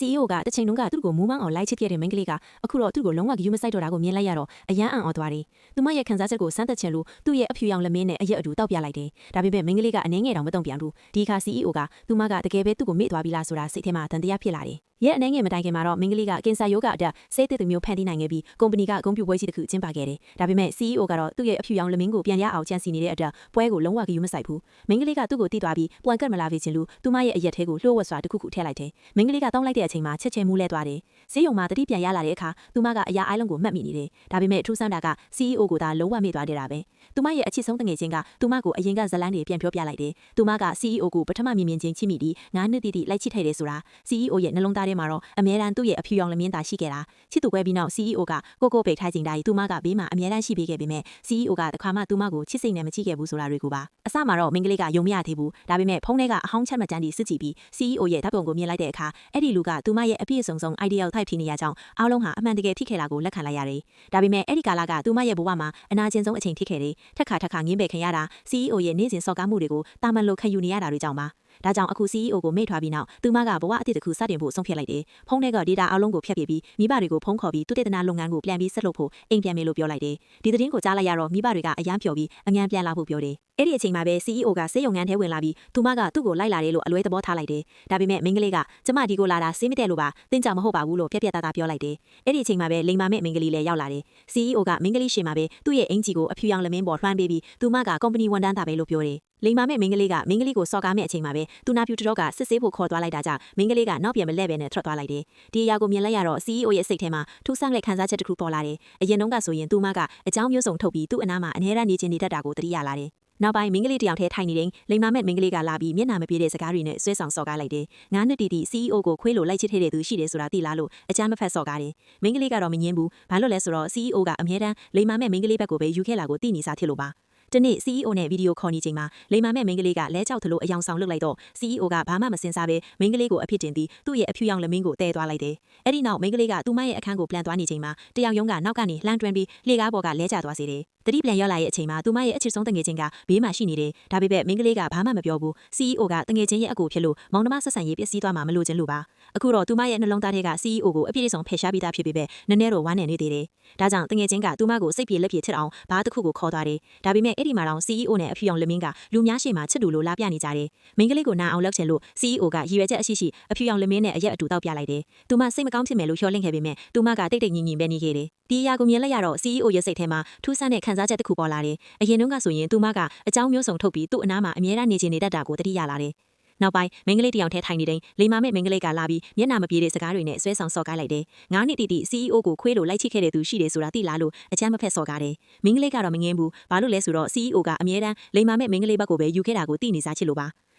CEO ကတချိန်လုံးကသူ့ကိုမူးမောင်းအောင်လိုက်ချစ်ခဲ့တဲ့မိန်းကလေးကအခုတော့သူ့ကိုလုံးဝဂရုမစိုက်တော့တာကိုမြင်လိုက်ရတော့အယမ်းအံ့ဩသွားတယ်။သူမရဲ့ခံစားချက်ကိုစမ်းသပ်ချင်လို့သူ့ရဲ့အဖြူရောင်လက်မင်းနဲ့အရက်အတူတောက်ပြလိုက်တယ်။ဒါပေမဲ့မိန်းကလေးကအနှဲငယ်တောင်မတုံ့ပြန်ဘူး။ဒီအခါ CEO ကသူမကတကယ်ပဲသူ့ကိုမေ့သွားပြီလားဆိုတာစိတ်ထဲမှာတန်တရားဖြစ်လာတယ်။ရဲ့အနှဲငယ်မတိုင်ခင်မှာတော့မိန်းကလေးကကင်ဆာယောဂအတွက်ဆေးသစ်တစ်မျိုးဖန်တီးနိုင်ခဲ့ပြီးကုမ္ပဏီကဂုဏ်ပြုပွဲကြီးတစ်ခုကျင်းပခဲ့တယ်။ဒါပေမဲ့ CEO ကတော့သူ့ရဲ့အဖြူရောင်လက်မင်းကိုပြန်ရအောင်ကြံစီနေတဲ့အတွက်ပွဲကိုလုံးဝဂရုမစိုက်ဘူး။မိန်းကလေးကသူ့ကိုတိသွားပြီးပွန်ကတ်မလာဖြစ်ချင်လို့သူမရဲ့အရက်ထဲကိုလှို့ဝှက်စွာတစ်ခုခုထည့်လိုက်တယ်။မိန်းကလေးကတောင်းလိုက်တဲ့အချိန်မှာချက်ချင်းမူးလဲသွားတယ်။ဈေးရုံမှာတတိပြန်ရလာတဲ့အခါသူမကအရာအိုင်းလုံးကိုမှတ်မိနေတယ်။ဒါပေမဲ့ထူးဆန်းတာက CEO ကိုသာလုံးဝမေ့သွားနေတာပဲ။သူမရဲ့အချစ်ဆုံးတငယ်ချင်းကသူမကိုအရင်ကဇလန်းတွေပြန်ပြောပြလိုက်တယ်။သူမက CEO ကိုပထမမြင်မြင်ချင်းချစ်မိပြီး9နှစ်တိတိလိုက်ချစ်ထိုက်တယ်ဆိုတာ CEO ရဲ့နှလုံးသားထဲမှာတော့အမြဲတမ်းသူ့ရဲ့အဖြူရောင်လက်မင်းသာရှိခဲ့တာ။ချစ်သူကွဲပြီးနောက် CEO ကကိုပိတ်ထိုက်ချိန်တိုင်းသူမကဘေးမှာအမြဲတမ်းရှိပေးခဲ့ပေမဲ့ CEO ကတခါမှသူမကိုချစ်စိတ်နဲ့မကြည့်ခဲ့ဘူးဆိုတာတွေကိုပါအစမှာတော့မိန်းကလေးကယုံမရသေးဘူး။ဒါပေမဲ့ဖုန်းထဲကအဟောင်းချက်မှတ်တမ်းတွေစစ်ကြည့်ပြီး CEO ရဲ့ဓာတ်ပုံကိုမြင်လိုက်တဲ့အခါအဲ့ဒီလူကသူမရဲ့အပြည့်စုံဆုံး ideal type ဖြစ်နေရကြောင်းအားလုံးဟာအမှန်တကယ်ဖြစ်ခဲ့တာကိုလက်ခံလိုက်ရတယ်။ဒါပေမဲ့အဲ့ဒီကာလကသူမရဲ့ဘဝမှာအနာကျင်ဆုံးအချိန်ဖြစ်ခဲ့တယ်။ထက်ခါငင်းပယ်ခံရတာ CEO ရဲ့နေ့စဉ်စော်ကားမှုတွေကိုတာမန်လိုခံယူနေရတာတွေကြောင့်ပါ။ဒါကြောင့်အခု CEO ကိုမေ့ထွားပြီးနောက်သူမကဘဝအသစ်တစ်ခုစတင်ဖို့ဆုံးဖြတ်လိုက်တယ်။ဖုန်းထဲက data အလုံးကိုဖျက်ပစ်ပြီးမိဘတွေကိုဖုန်းခေါ်ပြီးသူတေသနာလုပ်ငန်းကိုပြန်ပြီးဆက်လုပ်ဖို့အိမ်ပြန်မယ်လို့ပြောလိုက်တယ်။ဒီသတင်းကိုကြားလိုက်ရတော့မိဘတွေကအယမ်းပျော်ပြီးအမြန်ပြန်လာဖို့ပြောတယ်။အဲ့ဒီအချိန်မှာပဲ CEO ကဆေးရုံငန်းထဲဝင်လာပြီးသူမကသူ့ကိုလိုက်လာတယ်လို့အလွဲသဘောထားလိုက်တယ်။ဒါပေမဲ့မိန်းကလေးကကျမဒီကိုလာတာဆေးမတက်လို့ပါတင်းကြောင်မဟုတ်ပါဘူးလို့ပြက်သားပြောလိုက်တယ်။အဲ့ဒီအချိန်မှာပဲလိမ်မာမဲ့မိန်းကလေးလည်းရောက်လာတယ်။ CEO ကမိန်းကလေးရှေ့မှာပဲသူ့ရဲ့အင်ဂျီကိုအဖြူရောင်လက်မင်းပေါ်လွှမ်းပေးပြီးသူမကကုမ္ပဏီဝန်ထမ်းသားပဲလို့ပြောတယ်။လိမ်မာမဲ့မိန်းကလေးကမိန်းကလေးကိုစော်ကားမဲ့အချိန်မှာပဲသူနာပြူတတော်ကစစ်ဆေးဖို့ခေါ်သွားလိုက်တာကြောင့်မိန်းကလေးကနောက်ပြန်မလဲပဲနဲ့ထွက်သွားလိုက်တယ်။ဒီအရာကိုမြင်လိုက်ရတော့ CEO ရဲ့စိတ်ထဲမှာထူးဆန်းတဲ့ခံစားချက်တစ်ခုပေါ်လာတယ်။အရင်တုန်းကဆိုရင်သူမကအကြောင်းမျိုးစုံထုတ်ပြီးသူ့အနားမှာအနည်းရန်နေခြင်းနေတတ်တာကိုသတိရလာတယ်။နောက်ပိုင်းမိန်းကလေးတယောက်ထဲထိုင်နေတယ်လိမ်မာမဲ့မိန်းကလေးကလာပြီးမျက်နှာမပြေတဲ့စကားတွေနဲ့ဆွဲဆောင်စော်ကားလိုက်တယ်။9နှစ်တီတီ CEO ကိုခွေးလိုလိုက်ချစ်တဲ့သူရှိတယ်ဆိုတာသိလားလို့အကြမ်းမဖက်စော်ကားတယ်။မိန်းကလေးကတော့မငင်းဘူး။ဘာလို့လဲဆိုတော့ CEO ကအမြဲတမ်းလိမ်မာမဲ့မိန်းကလေးဘက်ကိုပဲယူခဲ့လာကိုသိနေစားဖြစ်လို့ပါ။တနေ့ CEO နဲ့ဗီဒီယိုခေါ်နေချိန်မှာလိမ်မာမဲ့မိန်းကလေးကလဲကြောက်သလိုအယောင်ဆောင်လုပ်လိုက်တော့ CEO ကဘာမှမစင်စားပဲမိန်းကလေးကိုအဖြစ်တင်ပြီးသူ့ရဲ့အဖြူရောင်လက်မင်းကိုတဲသွားလိုက်တယ်။အဲ့ဒီနောက်မိန်းကလေးကသူမရဲ့အခန်းကိုပြန်သွားနေချိန်မှာတယောက်ယုံကနောက်ကနေလှမ်းတွန်းပြီးလှေကားပေါ်ကလဲကျသွားစေတယ်။တတိပြန်ရောက်လာရဲ့အချိန်မှာသူမရဲ့အချစ်ဆုံးတငယ်ချင်းကဘေးမှာရှိနေတယ်။ဒါပေမဲ့မိန်းကလေးကဘာမှမပြောဘူး။ CEO ကတငယ်ချင်းရဲ့အကူဖြစ်လို့မောင်နှမဆက်ဆံရေးပျက်စီးသွားမှာမလို့ခြင်းလို့ပါ။အခုတော့သူမရဲ့နှလုံးသားထဲက CEO ကိုအပြည့်အစုံဖယ်ရှားပြီးသားဖြစ်ပေမဲ့နည်းနည်းတော့ဝမ်းနေနေသေးတယ်။ဒါကြောင့်တငယ်ချင်းကသူမကိုစိတ်ပြေလက်ပြေချစ်အောင်ဘာတစ်ခုကိုခေါ်သွားတယ်။ဒါပေမဲ့အဲ့ဒီမှာတော့ CEO နဲ့အဖြူရောင်လက်မင်းကလူများရှေ့မှာချစ်တူလိုလာပြနေကြတယ်။မိန်းကလေးကိုနာအောင်လုပ်ချင်လို့ CEO ကရည်ရွယ်ချက်အရှိအဖြူရောင်လက်မင်းနဲ့အရက်အတူတောက်ပြလိုက်တယ်။သူမစိတ်မကောင်းဖြစ်မယ်လို့လျှော်လင့်ခဲ့ပေမဲ့သူမကတိတ်ညင်ပဲနေခဲ့တယ်။ဒီအရာကိုမြင်လိုက်ရတော့ CEO ရဲ့စိတ်ထဲမှာထူးဆန်းတဲ့ခံစားချက်တစ်ခုပေါ်လာတယ်။အရင်တုန်းကဆိုရင်သူမကအကြောင်းမျိုးစုံထုတ်ပြီးသူ့အနားမှာအမြဲတမ်းနေချင်နေတတ်တာကိုသတိရလာတယ်။နောက်ပိုင်းမိန်းကလေးတယောက်ထဲထိုင်နေတယ်လိမ်မာမဲ့မိန်းကလေးကလာပြီးမျက်နှာမပြေတဲ့စကားတွေနဲ့ဆွဲဆောင်စော်ကားလိုက်တယ်။9နှစ်တီတီ CEO ကိုခွေးလိုလိုက်ချစ်ခဲ့တဲ့သူရှိတယ်ဆိုတာသိလားလို့အချမ်းမဖက်စော်ကားတယ်။မိန်းကလေးကတော့မငင်းဘူး။ဘာလို့လဲဆိုတော့ CEO ကအမြဲတမ်းလိမ်မာမဲ့မိန်းကလေးဘက်ကိုပဲယူခဲ့တာကိုသိနေစားချစ်လို့ပါ။